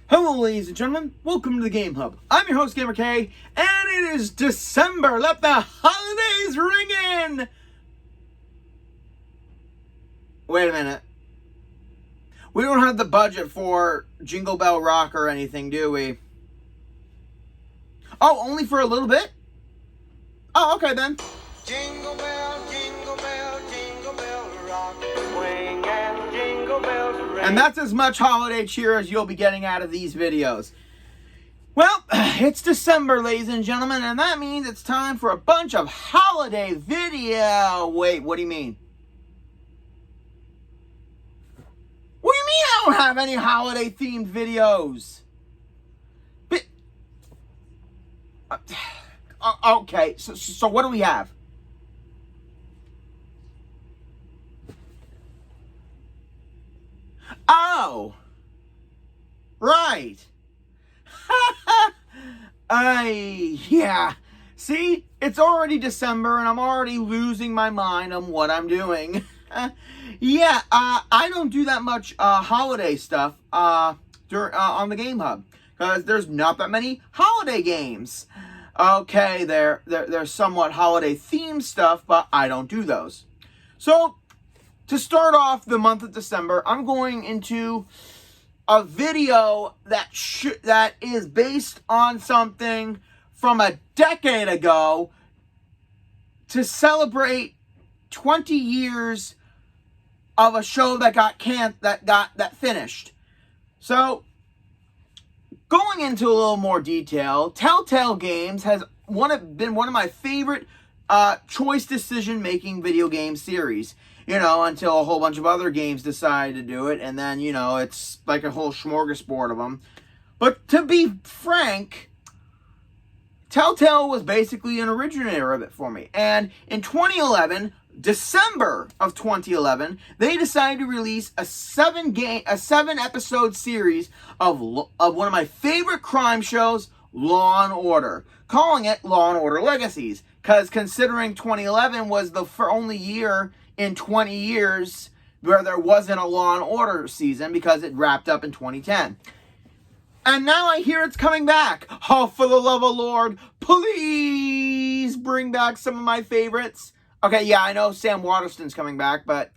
Hello ladies and gentlemen, welcome to the Game Hub. I'm your host GamerK, and it is December. Let the holidays ring in! Wait a minute. We don't have the budget for Jingle Bell Rock or anything, do we? Oh, only for a little bit? Oh, okay then. Jingle bell, jingle bell rock, swing and jingle bells ring. And that's as much holiday cheer as you'll be getting out of these videos. Well, it's December, ladies and gentlemen, and that means it's time for a bunch of holiday video. Wait, what do you mean? What do you mean I don't have any holiday-themed videos? But, okay, so what do we have? Oh, right. Yeah. See, it's already December and I'm already losing my mind on what I'm doing. Yeah, I don't do that much holiday stuff on the Game Hub because there's not that many holiday games. Okay, they're somewhat holiday themed stuff, but I don't do those. So, to start off the month of December, I'm going into a video that is based on something from a decade ago to celebrate 20 years of a show that finished. So, going into a little more detail, Telltale Games has been one of my favorite choice decision-making video game series. You know, until a whole bunch of other games decide to do it, and then, you know, it's like a whole smorgasbord of them. But to be frank, Telltale was basically an originator of it for me. And in 2011, December of 2011, they decided to release a 7-episode series of one of my favorite crime shows, Law and Order, calling it Law and Order Legacies. Because considering 2011 was the only year in 20 years where there wasn't a Law and Order season because it wrapped up in 2010. And now I hear it's coming back. Oh, for the love of Lord, please bring back some of my favorites. Okay, yeah, I know Sam Waterston's coming back, but,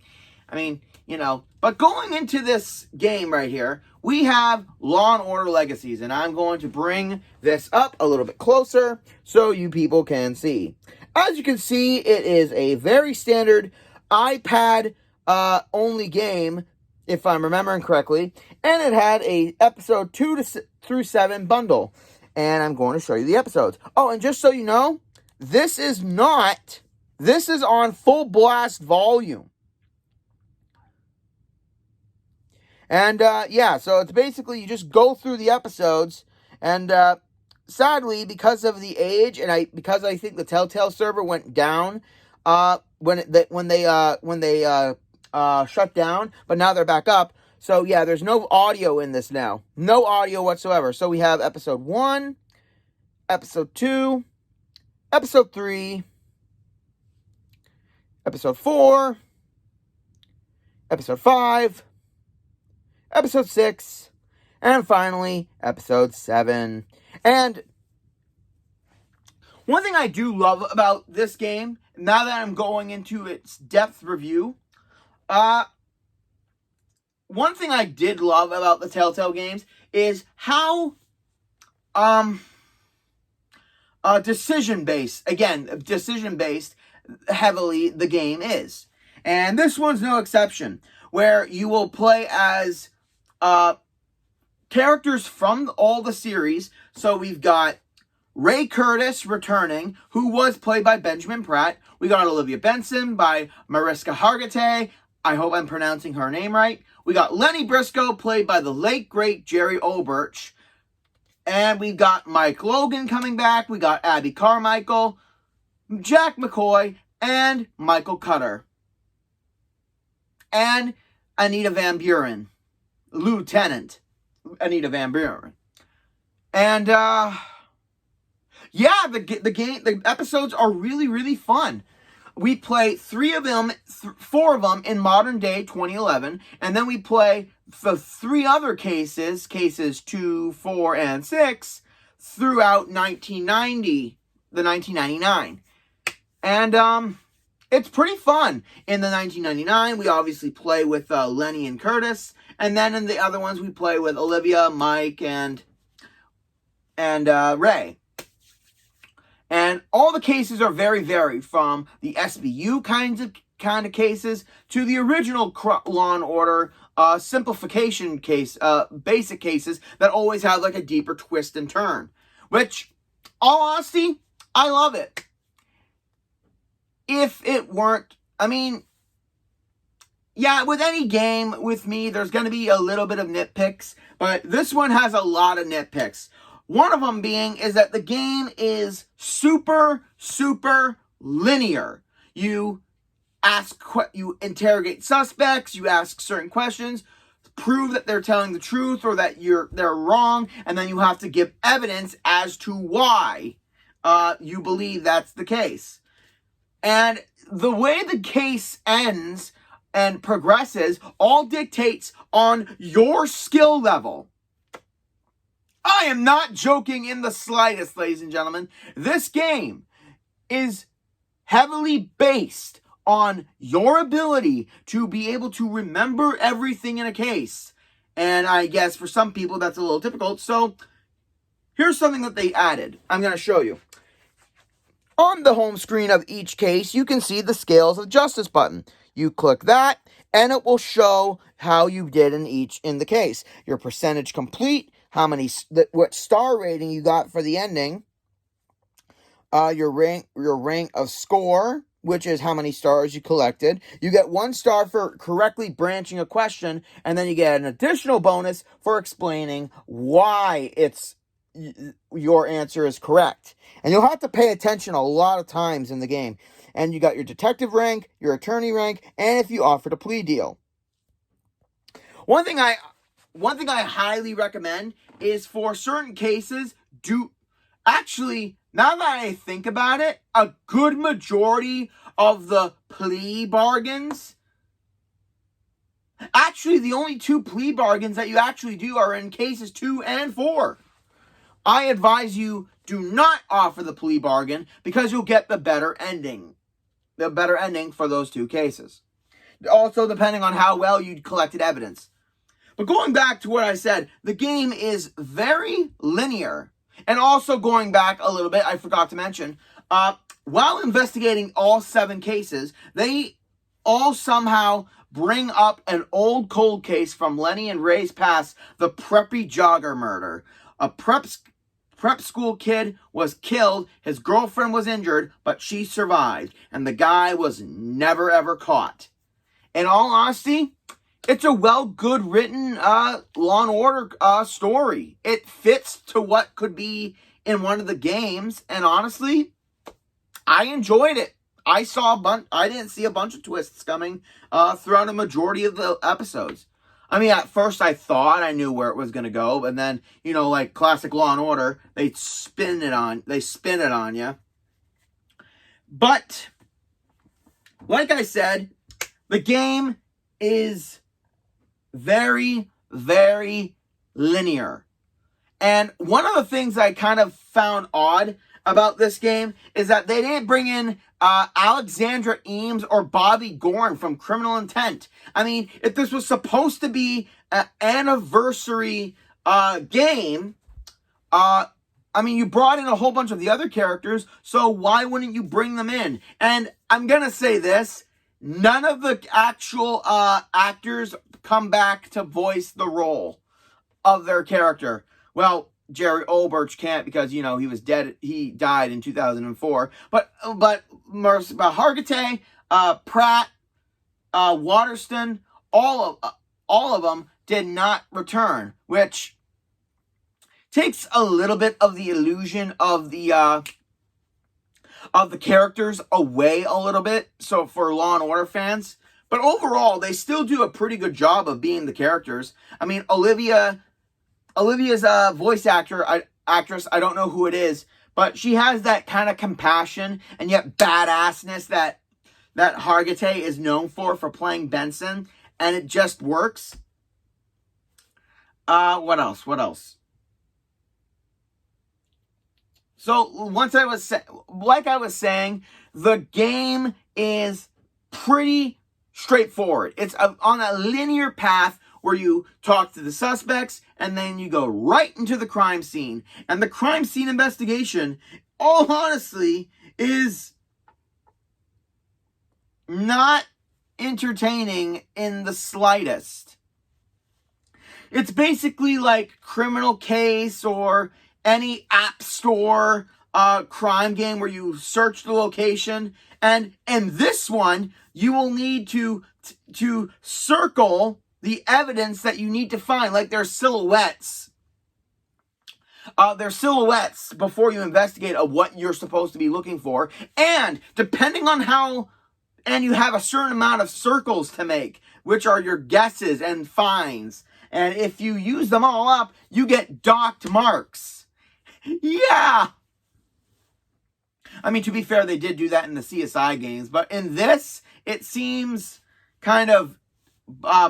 I mean, you know. But going into this game right here, we have Law and Order Legacies, and I'm going to bring this up a little bit closer so you people can see. As you can see, it is a very standard iPad only game, if I'm remembering correctly, and it had a episode 2 through 7 bundle, and I'm going to show you the episodes. Oh, and just so you know, this is on full blast volume. And yeah, so it's basically you just go through the episodes, and sadly, because of the age, and because I think the Telltale server went down when they shut down, but now they're back up. So yeah, there's no audio in this now. No audio whatsoever. So we have episode 1, episode 2, episode 3, episode 4, episode 5, episode 6, and finally episode 7. And one thing I do love about this game, now that I'm going into its depth review, one thing I did love about the Telltale games is how decision-based heavily the game is. And this one's no exception, where you will play as characters from all the series. So we've got Ray Curtis returning, who was played by Benjamin Pratt. We got Olivia Benson by Mariska Hargitay. I hope I'm pronouncing her name right. We got Lenny Briscoe, played by the late, great Jerry Oberch. And we've got Mike Logan coming back. We got Abby Carmichael, Jack McCoy, and Michael Cutter. And Anita Van Buren. Lieutenant Anita Van Buren. And, yeah, the episodes are really, really fun. we play four of them in modern day 2011, and then we play the three other cases 2, 4, and 6, throughout the 1999. And it's pretty fun. In the 1999, we obviously play with Lenny and Curtis, and then in the other ones, we play with Olivia, Mike, and Ray. And all the cases are very varied, from the SBU kind of cases to the original Law and Order simplification case, basic cases that always have like a deeper twist and turn. Which, all honesty, I love it. If it weren't, I mean, yeah, with any game with me, there's going to be a little bit of nitpicks, but this one has a lot of nitpicks. One of them being is that the game is super, super linear. You interrogate suspects, you ask certain questions, prove that they're telling the truth or that they're wrong, and then you have to give evidence as to why you believe that's the case. And the way the case ends and progresses all dictates on your skill level. I am not joking in the slightest, ladies and gentlemen. This game is heavily based on your ability to be able to remember everything in a case. And I guess for some people that's a little difficult. So here's something that they added. I'm going to show you. On the home screen of each case, you can see the Scales of Justice button. You click that, and it will show how you did in the case. Your percentage complete, what star rating you got for the ending, your rank of score, which is how many stars you collected. You get 1 star for correctly branching a question, and then you get an additional bonus for explaining why your answer is correct. And you'll have to pay attention a lot of times in the game. And you got your detective rank, your attorney rank, and if you offered a plea deal. One thing I highly recommend is for certain cases, now that I think about it, a good majority of the plea bargains, actually the only 2 plea bargains that you actually do are in cases 2 and 4. I advise you do not offer the plea bargain because you'll get the better ending. The better ending for those 2 cases. Also, depending on how well you collected evidence. But going back to what I said, the game is very linear. And also going back a little bit, I forgot to mention, while investigating all 7 cases, they all somehow bring up an old cold case from Lenny and Ray's past, the preppy jogger murder. A prep school kid was killed, his girlfriend was injured, but she survived, and the guy was never ever caught. In all honesty, it's a good written Law and Order story. It fits to what could be in one of the games, and honestly, I enjoyed it. I didn't see a bunch of twists coming throughout a majority of the episodes. I mean, at first I thought I knew where it was going to go, but then, like classic Law and Order, they spin it on you. But, like I said, the game is very, very linear. And one of the things I kind of found odd about this game is that they didn't bring in Alexandra Eames or Bobby Gorn from Criminal Intent. I mean, if this was supposed to be an anniversary game, you brought in a whole bunch of the other characters, so why wouldn't you bring them in? And I'm going to say this, none of the actual actors come back to voice the role of their character. Well, Jerry Oberch can't because, he was dead. He died in 2004. But Hargitay, Pratt, Waterston, all of them did not return, which takes a little bit of the illusion of the characters away a little bit. So for Law and Order fans, but overall they still do a pretty good job of being the characters. I mean, Olivia's voice actress, I don't know who it is, but she has that kind of compassion and yet badassness that that Hargitay is known for playing Benson, and it just works. What else? So like I was saying, the game is pretty straightforward. It's on a linear path where you talk to the suspects and then you go right into the crime scene. And the crime scene investigation, all honestly, is not entertaining in the slightest. It's basically like Criminal Case or any app store crime game where you search the location. And in this one, you will need to circle the evidence that you need to find, like their silhouettes. Their silhouettes before you investigate of what you're supposed to be looking for. And depending on and you have a certain amount of circles to make, which are your guesses and finds. And if you use them all up, you get docked marks. Yeah! I mean, to be fair, they did do that in the CSI games. But in this, it seems kind of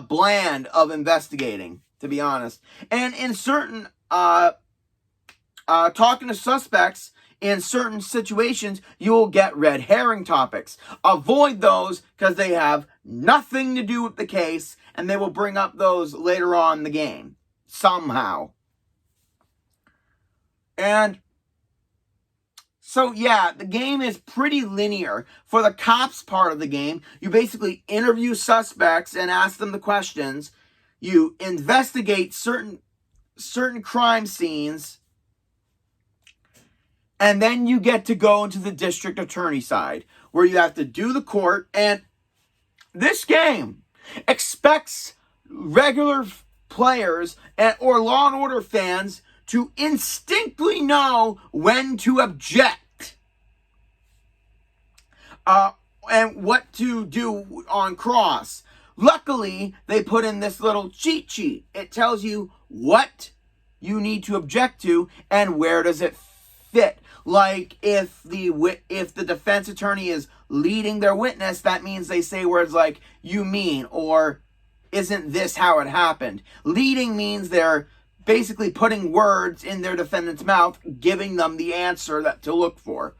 bland of investigating, to be honest. And in certain, talking to suspects, in certain situations, you will get red herring topics. Avoid those because they have nothing to do with the case, and they will bring up those later on in the game. Somehow. And so, yeah, the game is pretty linear. For the cops part of the game, you basically interview suspects and ask them the questions. You investigate certain crime scenes. And then you get to go into the district attorney side, where you have to do the court. And this game expects regular players or Law and Order fans to instinctively know when to object. And what to do on cross. Luckily, they put in this little cheat sheet. It tells you what you need to object to and where does it fit. Like if the defense attorney is leading their witness, that means they say words like "you mean" or "isn't this how it happened." Leading means they're basically putting words in their defendant's mouth, giving them the answer to look for.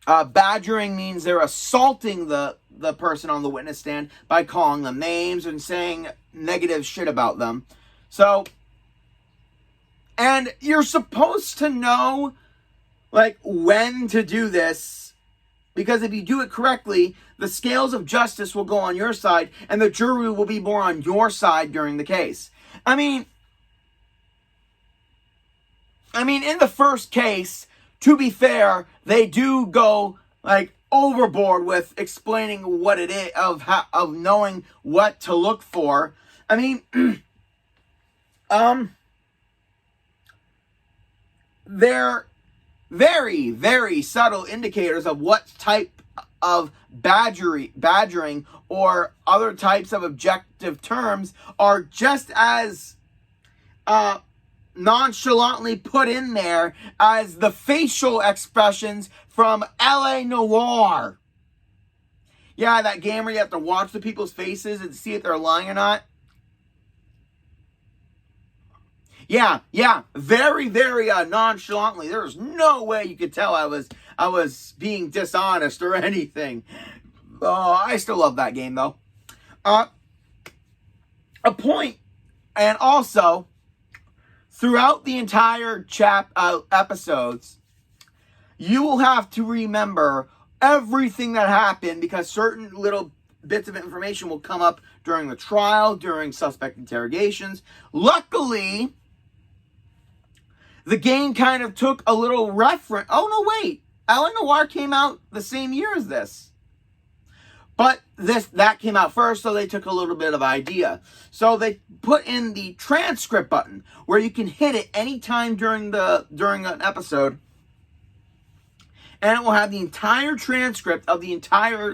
Badgering means they're assaulting the person on the witness stand by calling them names and saying negative shit about them. So, and you're supposed to know, like, when to do this, because if you do it correctly, the scales of justice will go on your side, and the jury will be more on your side during the case. I mean, in the first case, to be fair, they do go, like, overboard with explaining what it is, of knowing what to look for. I mean, they're very, very subtle indicators of what type of badgering or other types of objective terms are just as nonchalantly put in there as the facial expressions from LA Noire. Yeah, that game where you have to watch the people's faces and see if they're lying or not. Yeah, very, very nonchalantly. There was no way you could tell I was being dishonest or anything. I still love that game though. A point, and also throughout the entire episodes, you will have to remember everything that happened because certain little bits of information will come up during the trial, during suspect interrogations. Luckily, the game kind of took a little reference. Oh, no, wait. LA Noire came out the same year as this. But that came out first, so they took a little bit of idea. So they put in the transcript button, where you can hit it anytime during an episode. And it will have the entire transcript of the entire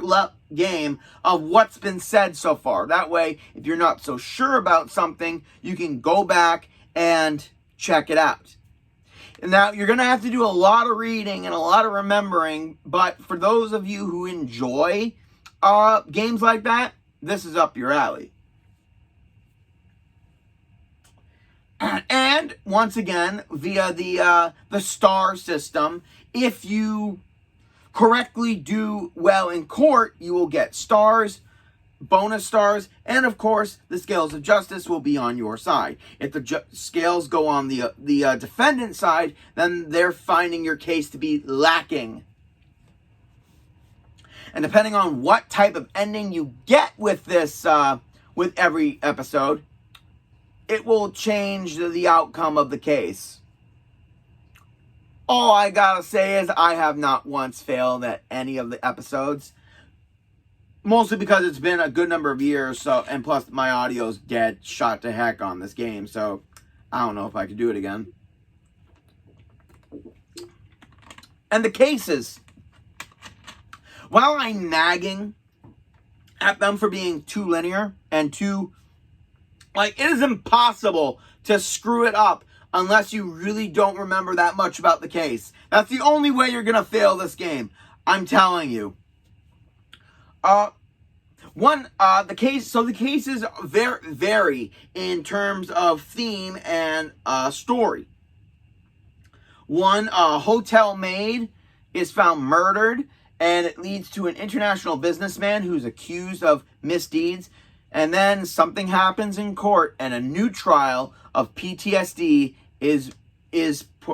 game of what's been said so far. That way, if you're not so sure about something, you can go back and check it out. Now, you're going to have to do a lot of reading and a lot of remembering, but for those of you who enjoy games like that, this is up your alley. And once again, via the star system, if you correctly do well in court, you will get stars, bonus stars, and of course, the scales of justice will be on your side. If the scales go on the defendant's side, then they're finding your case to be lacking. And depending on what type of ending you get with this, with every episode, it will change the outcome of the case. All I gotta say is I have not once failed at any of the episodes. Mostly because it's been a good number of years, so, and plus my audio's dead, shot to heck on this game, so I don't know if I could do it again. And the cases. While I'm nagging at them for being too linear and too, like, it is impossible to screw it up unless you really don't remember that much about the case. That's the only way you're gonna fail this game. I'm telling you. The cases vary in terms of theme and story. One, hotel maid is found murdered, and it leads to an international businessman who's accused of misdeeds. And then something happens in court, and a new trial of PTSD is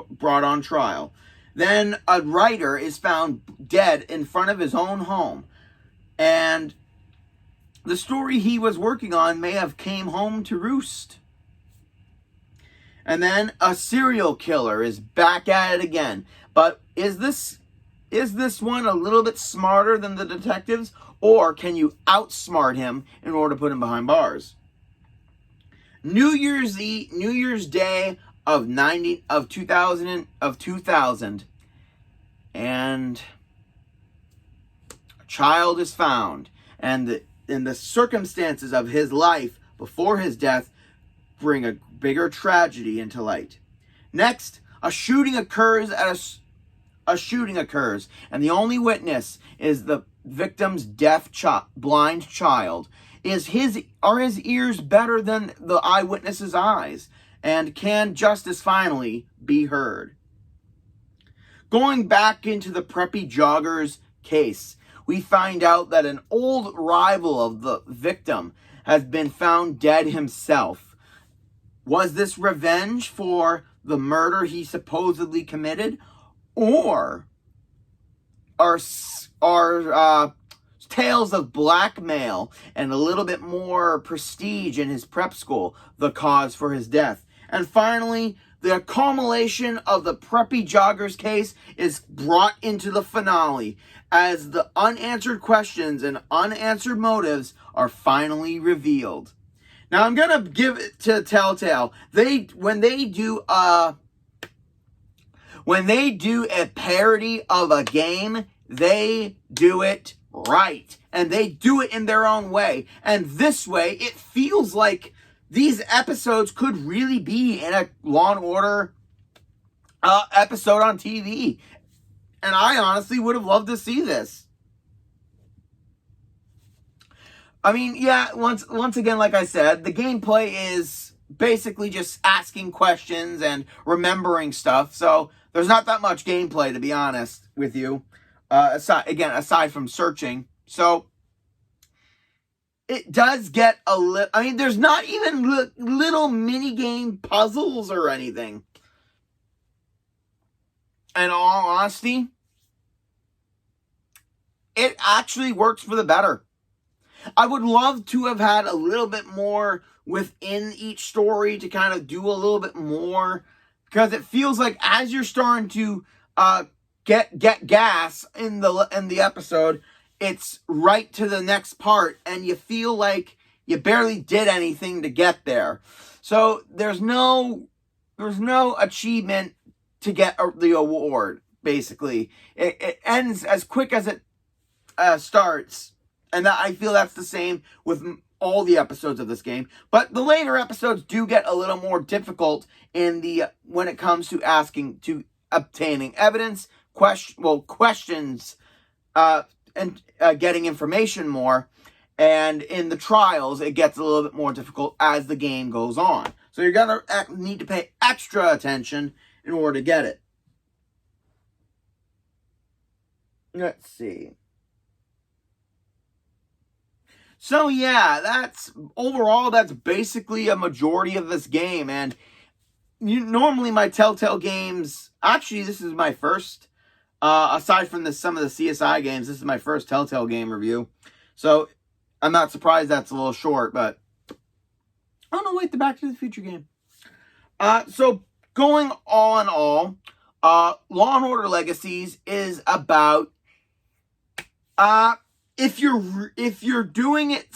brought on trial. Then a writer is found dead in front of his own home, and the story he was working on may have came home to roost. And then a serial killer is back at it again. But is this one a little bit smarter than the detectives, or can you outsmart him in order to put him behind bars? New Year's Day of 2000, and a child is found, and the circumstances of his life before his death bring a bigger tragedy into light. Next, a shooting occurs, and the only witness is the victim's deaf blind child. Are his ears better than the eyewitness's eyes? And can justice finally be heard? Going back into the preppy jogger's case, we find out that an old rival of the victim has been found dead himself. Was this revenge for the murder he supposedly committed? Or are tales of blackmail and a little bit more prestige in his prep school the cause for his death? And finally, the culmination of the preppy jogger's case is brought into the finale as the unanswered questions and unanswered motives are finally revealed. Now, I'm going to give it to Telltale. When they do a parody of a game, they do it right. And they do it in their own way. And this way, it feels like these episodes could really be in a Law & Order episode on TV. And I honestly would have loved to see this. I mean, yeah, once again, like I said, the gameplay is basically just asking questions and remembering stuff. So there's not that much gameplay, to be honest with you. Aside from searching. So it does get a little... I mean, there's not even little mini-game puzzles or anything. In all honesty, it actually works for the better. I would love to have had a little bit more within each story to kind of do a little bit more. Because it feels like as you're starting to get gas in the episode, it's right to the next part, and you feel like you barely did anything to get there. So there's no achievement to get the award. Basically, it ends as quick as it starts, and I feel that's the same with all the episodes of this game, but the later episodes do get a little more difficult when it comes to obtaining evidence, questions, and getting information more. And in the trials, it gets a little bit more difficult as the game goes on. So you're going to need to pay extra attention in order to get it. Let's see. So yeah, that's basically a majority of this game. And normally my Telltale games, actually this is my first, aside from some of the CSI games, this is my first Telltale game review. So I'm not surprised that's a little short, but oh no, wait, the Back to the Future game. So going all in all, Law and Order Legacies is about if you're doing it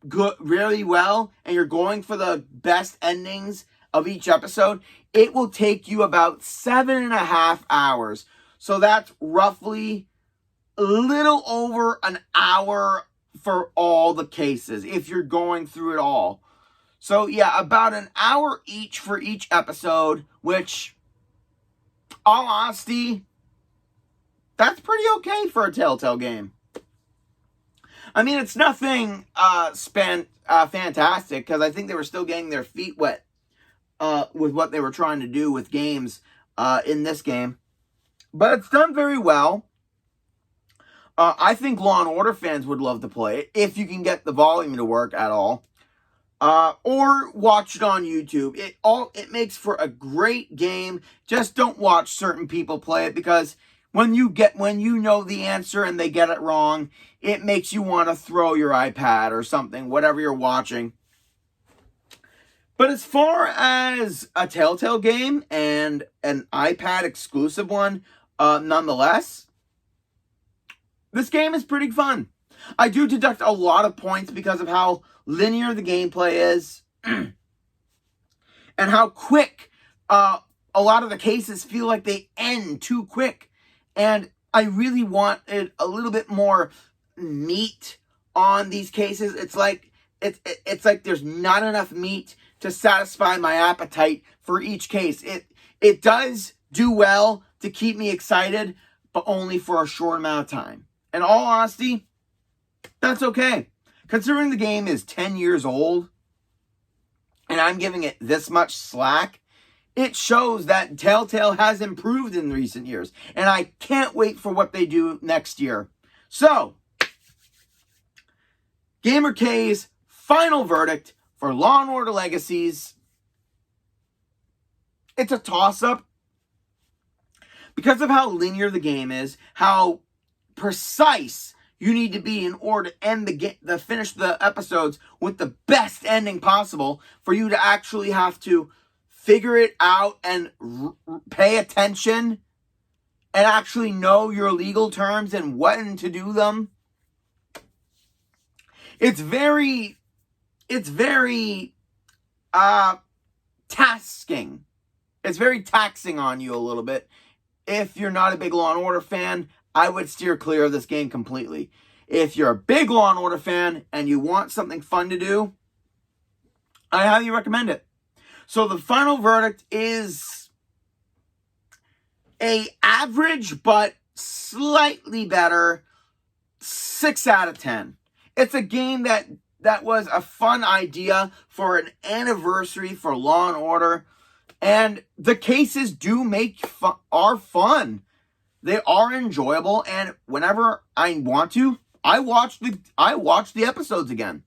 good really well and you're going for the best endings of each episode, it will take you about 7.5 hours. So that's roughly a little over an hour for all the cases if you're going through it all. So yeah, about an hour each for each episode, which, all honesty, that's pretty okay for a Telltale game. I mean, it's nothing fantastic, because I think they were still getting their feet wet with what they were trying to do with games in this game. But it's done very well. I think Law and Order fans would love to play it, if you can get the volume to work at all. Or watch it on YouTube. It makes for a great game. Just don't watch certain people play it, because when you know the answer and they get it wrong, it makes you want to throw your iPad or something, whatever you're watching. But as far as a Telltale game and an iPad exclusive one, nonetheless, this game is pretty fun. I do deduct a lot of points because of how linear the gameplay is and how quick a lot of the cases feel like they end too quick. And I really wanted a little bit more meat on these cases. It's like there's not enough meat to satisfy my appetite for each case. It does do well to keep me excited, but only for a short amount of time. In all honesty, that's okay. Considering the game is 10 years old, and I'm giving it this much slack, it shows that Telltale has improved in recent years. And I can't wait for what they do next year. So, GamerK's final verdict for Law & Order Legacies. It's a toss-up. Because of how linear the game is, how precise you need to be in order to end finish the episodes with the best ending possible, for you to actually have to figure it out and pay attention and actually know your legal terms and when to do them. It's very tasking. It's very taxing on you a little bit. If you're not a big Law & Order fan, I would steer clear of this game completely. If you're a big Law & Order fan and you want something fun to do, I highly recommend it. So the final verdict is a average but slightly better 6 out of 10. It's a game that was a fun idea for an anniversary for Law & Order. And the cases are fun. They are enjoyable, and whenever I want to, I watch the episodes again.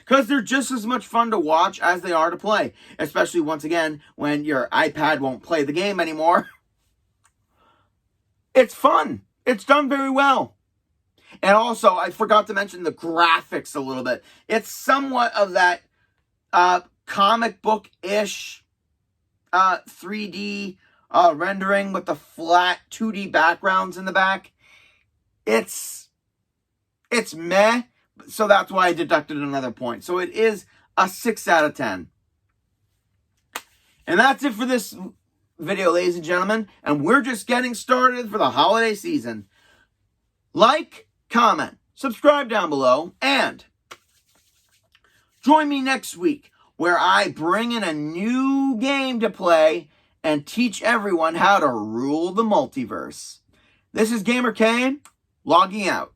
Because they're just as much fun to watch as they are to play. Especially, once again, when your iPad won't play the game anymore. It's fun. It's done very well. And also, I forgot to mention the graphics a little bit. It's somewhat of that comic book-ish 3D rendering with the flat 2D backgrounds in the back. It's meh, so that's why I deducted another point. So it is a 6 out of 10. And that's it for this video, ladies and gentlemen. And we're just getting started for the holiday season. Like, comment, subscribe down below, and join me next week where I bring in a new game to play and teach everyone how to rule the multiverse. This is GamerK, logging out.